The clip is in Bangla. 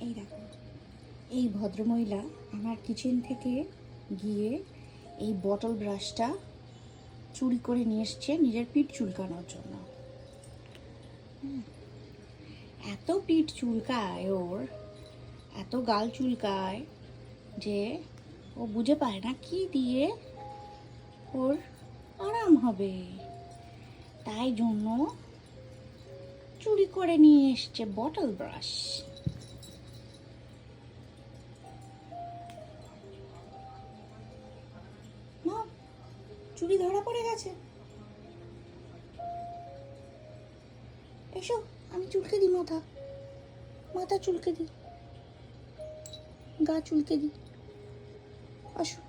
এই দেখো, এই ভদ্রমহিলা আমার কিচেন থেকে গিয়ে এই বটল ব্রাশটা চুরি করে নিয়ে এসছে নিজের পিঠ চুলকানোর জন্য। এত পিঠ চুলকায় ওর, এত গাল চুলকায় যে ও বুঝে পায় না কি দিয়ে ওর আরাম হবে, তাই জন্য চুরি করে নিয়ে এসছে বটল ব্রাশ। মা, চুরি ধরা পড়ে গেছে, এসো আমি চুলকে দিই, মাথা চুলকে দিই, গা চুলকে দিই, আসো।